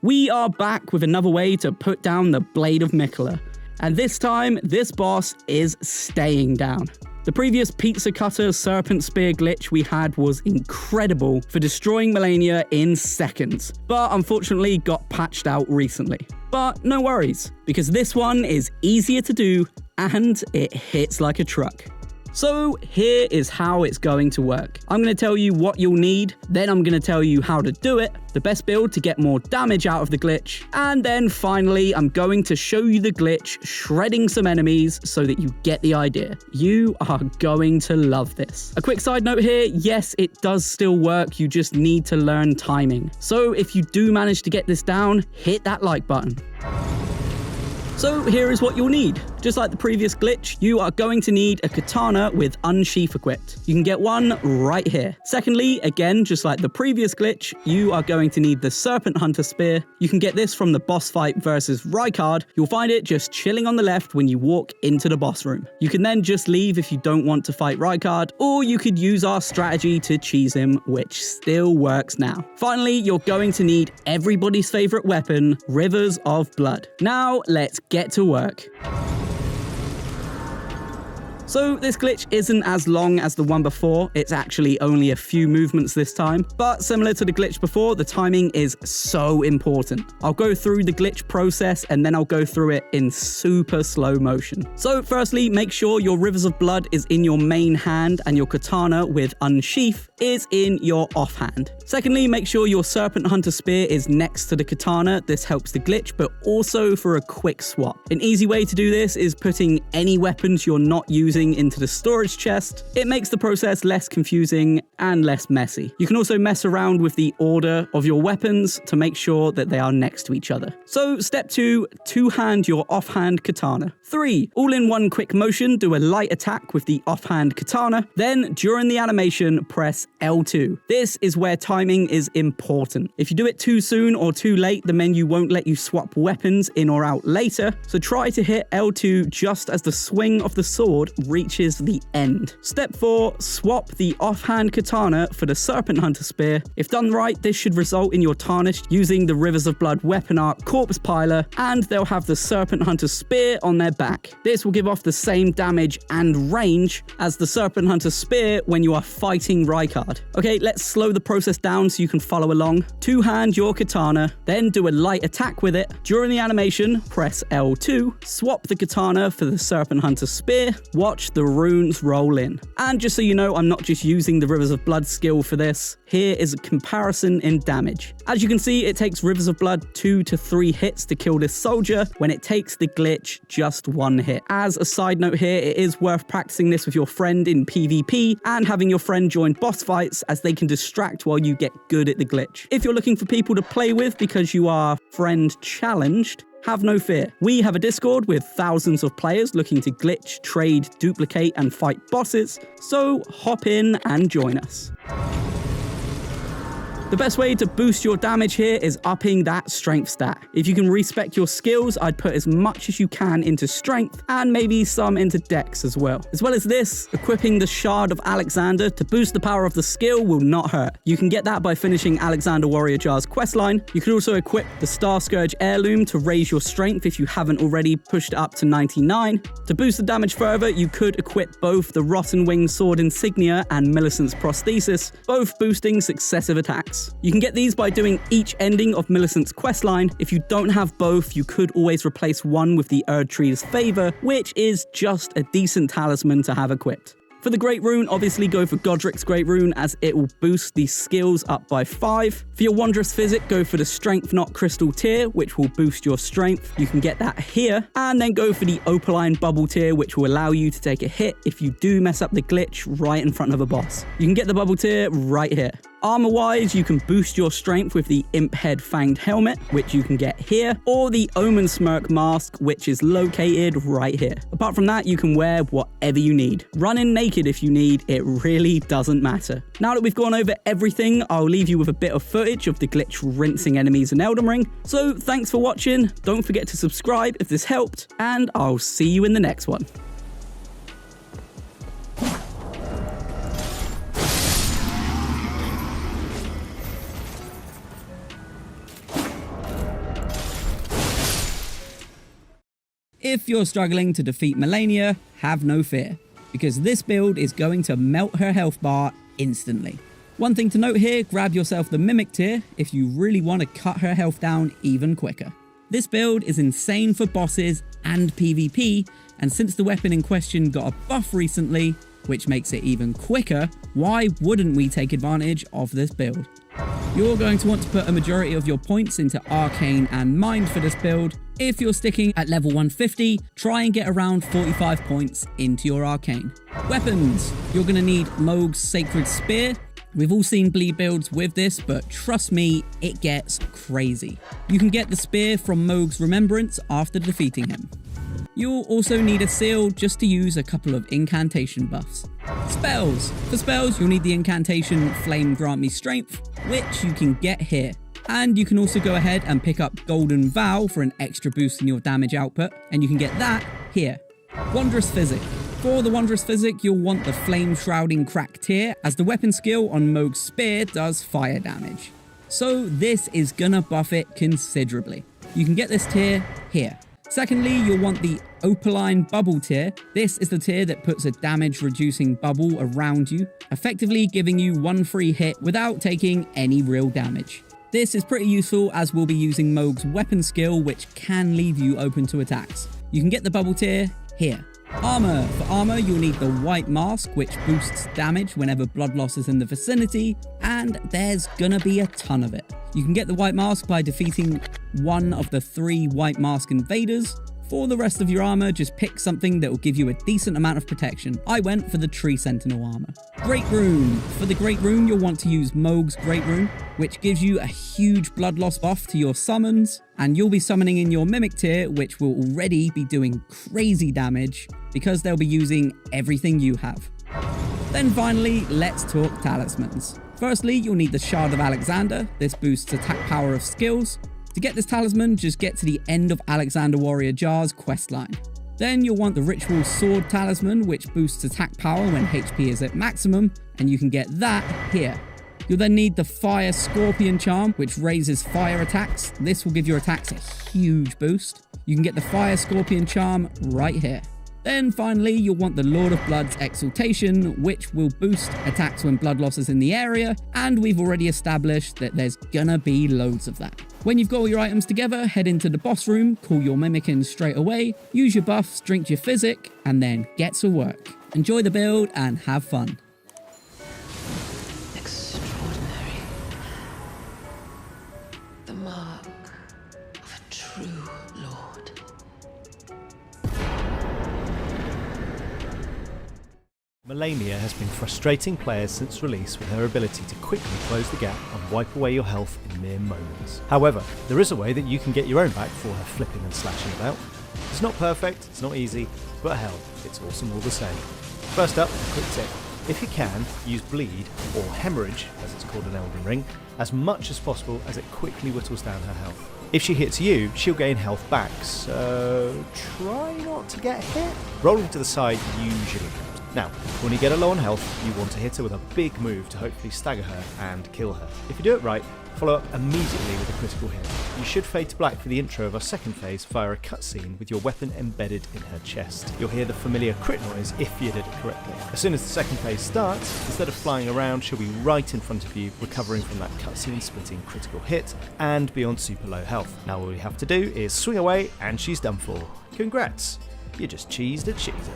We are back with another way to put down the Blade of Mikola. And this time, this boss is staying down. The previous pizza cutter serpent spear glitch we had was incredible for destroying Malenia in seconds, but unfortunately got patched out recently. But no worries, because this one is easier to do and it hits like a truck. So here is how it's going to work. I'm going to tell you what you'll need, then I'm going to tell you how to do it, the best build to get more damage out of the glitch, and then finally I'm going to show you the glitch shredding some enemies so that you get the idea. You are going to love this. A quick side note here, yes, it does still work, you just need to learn timing. So if you do manage to get this down, hit that like button. So here is what you'll need. Just like the previous glitch, you are going to need a katana with unsheath equipped. You can get one right here. Secondly, again, just like the previous glitch, you are going to need the Serpent Hunter Spear. You can get this from the boss fight versus Rykard. You'll find it just chilling on the left when you walk into the boss room. You can then just leave if you don't want to fight Rykard, or you could use our strategy to cheese him, which still works now. Finally, you're going to need everybody's favorite weapon, Rivers of Blood. Now, let's get to work. So this glitch isn't as long as the one before, it's actually only a few movements this time, but similar to the glitch before, the timing is so important. I'll go through the glitch process and then I'll go through it in super slow motion. So firstly, make sure your Rivers of Blood is in your main hand and your katana with unsheath is in your offhand. Secondly, make sure your Serpent Hunter Spear is next to the katana. This helps the glitch, but also for a quick swap. An easy way to do this is putting any weapons you're not using into the storage chest. It makes the process less confusing and less messy. You can also mess around with the order of your weapons to make sure that they are next to each other. So step 2, two-hand your offhand katana. 3, all in one quick motion, do a light attack with the offhand katana. Then during the animation, press L2. This is where timing is important. If you do it too soon or too late, the menu won't let you swap weapons in or out later. So try to hit L2 just as the swing of the sword reaches the end. Step 4, swap the offhand katana for the Serpent Hunter Spear. If done right, this should result in your tarnished using the Rivers of Blood weapon art Corpse Piler, and they'll have the Serpent Hunter Spear on their back. This will give off the same damage and range as the Serpent Hunter Spear when you are fighting Rykard. Okay, let's slow the process down so you can follow along. Two-hand your katana, then do a light attack with it. During the animation, press L2, swap the katana for the Serpent Hunter Spear, watch the runes roll in. And just so you know, I'm not just using the Rivers of Blood skill for this. Here is a comparison in damage. As you can see, it takes Rivers of Blood 2 to 3 hits to kill this soldier, when it takes the glitch just 1 hit. As a side note here, it is worth practicing this with your friend in PvP and having your friend join boss fights, as they can distract while you get good at the glitch. If you're looking for people to play with because you are friend challenged, have no fear. We have a Discord with thousands of players looking to glitch, trade, duplicate, and fight bosses, so hop in and join us. The best way to boost your damage here is upping that strength stat. If you can respec your skills, I'd put as much as you can into strength and maybe some into dex as well. As well as this, equipping the Shard of Alexander to boost the power of the skill will not hurt. You can get that by finishing Alexander Warrior Jar's questline. You can also equip the Star Scourge Heirloom to raise your strength if you haven't already pushed it up to 99. To boost the damage further, you could equip both the Rotten Wing Sword Insignia and Millicent's Prosthesis, both boosting successive attacks. You can get these by doing each ending of Millicent's questline. If you don't have both, you could always replace one with the Erdtree's Favor, which is just a decent talisman to have equipped. For the Great Rune, obviously go for Godric's Great Rune, as it will boost these skills up by 5. For your Wondrous Physic, go for the Strength Knot Crystal Tier, which will boost your strength. You can get that here. And then go for the Opaline Bubble Tier, which will allow you to take a hit if you do mess up the glitch right in front of a boss. You can get the Bubble Tier right here. Armor-wise, you can boost your strength with the Imp Head Fanged Helmet, which you can get here, or the Omen Smirk Mask, which is located right here. Apart from that, you can wear whatever you need. Run in naked if you need, it really doesn't matter. Now that we've gone over everything, I'll leave you with a bit of footage of the glitch rinsing enemies in Elden Ring. So thanks for watching, don't forget to subscribe if this helped, and I'll see you in the next one. If you're struggling to defeat Malenia, have no fear, because this build is going to melt her health bar instantly. One thing to note here, grab yourself the Mimic tier if you really want to cut her health down even quicker. This build is insane for bosses and PvP, and since the weapon in question got a buff recently, which makes it even quicker, why wouldn't we take advantage of this build? You're going to want to put a majority of your points into Arcane and Mind for this build. If you're sticking at level 150, try and get around 45 points into your Arcane. Weapons, you're going to need Mohg's Sacred Spear. We've all seen bleed builds with this, but trust me, it gets crazy. You can get the spear from Mohg's Remembrance after defeating him. You'll also need a seal just to use a couple of incantation buffs. Spells. For spells, you'll need the incantation Flame Grant Me Strength, which you can get here. And you can also go ahead and pick up Golden Vow for an extra boost in your damage output, and you can get that here. Wondrous Physic. For the Wondrous Physic, you'll want the Flame Shrouding Crack tier, as the weapon skill on Mohg's Spear does fire damage. So this is gonna buff it considerably. You can get this tier here. Secondly, you'll want the Opaline Bubble tier. This is the tier that puts a damage reducing bubble around you, effectively giving you one free hit without taking any real damage. This is pretty useful as we'll be using Mohg's weapon skill, which can leave you open to attacks. You can get the bubble tier here. Armor. For armor, you'll need the White Mask, which boosts damage whenever blood loss is in the vicinity, and there's gonna be a ton of it. You can get the White Mask by defeating one of the 3 White Mask invaders. For the rest of your armor, just pick something that will give you a decent amount of protection. I went for the Tree Sentinel armor. Great Rune. For the Great Rune, you'll want to use Mohg's Great Rune, which gives you a huge blood loss buff to your summons, and you'll be summoning in your Mimic tier, which will already be doing crazy damage because they'll be using everything you have. Then finally, let's talk talismans. Firstly, you'll need the Shard of Alexander. This boosts attack power of skills. To get this talisman, just get to the end of Alexander Warrior Jar's questline. Then you'll want the Ritual Sword Talisman, which boosts attack power when HP is at maximum, and you can get that here. You'll then need the Fire Scorpion Charm, which raises fire attacks. This will give your attacks a huge boost. You can get the Fire Scorpion Charm right here. Then finally, you'll want the Lord of Blood's Exaltation, which will boost attacks when blood loss is in the area, and we've already established that there's gonna be loads of that. When you've got all your items together, head into the boss room, call your Mimic in straight away, use your buffs, drink your Physic, and then get to work. Enjoy the build and have fun. Extraordinary. The mark of a true lord. Malenia has been frustrating players since release with her ability to quickly close the gap and wipe away your health in mere moments. However, there is a way that you can get your own back for her flipping and slashing about. It's not perfect, it's not easy, but hell, it's awesome all the same. First up, a quick tip. If you can, use Bleed, or Hemorrhage, as it's called in Elden Ring, as much as possible as it quickly whittles down her health. If she hits you, she'll gain health back, so try not to get hit. Rolling to the side usually helps. Now, when you get her low on health, you want to hit her with a big move to hopefully stagger her and kill her. If you do it right, follow up immediately with a critical hit. You should fade to black for the intro of our second phase via a cutscene with your weapon embedded in her chest. You'll hear the familiar crit noise if you did it correctly. As soon as the second phase starts, instead of flying around, she'll be right in front of you, recovering from that cutscene splitting critical hit and be on super low health. Now all you have to do is swing away and she's done for. Congrats, you just cheesed a cheeser.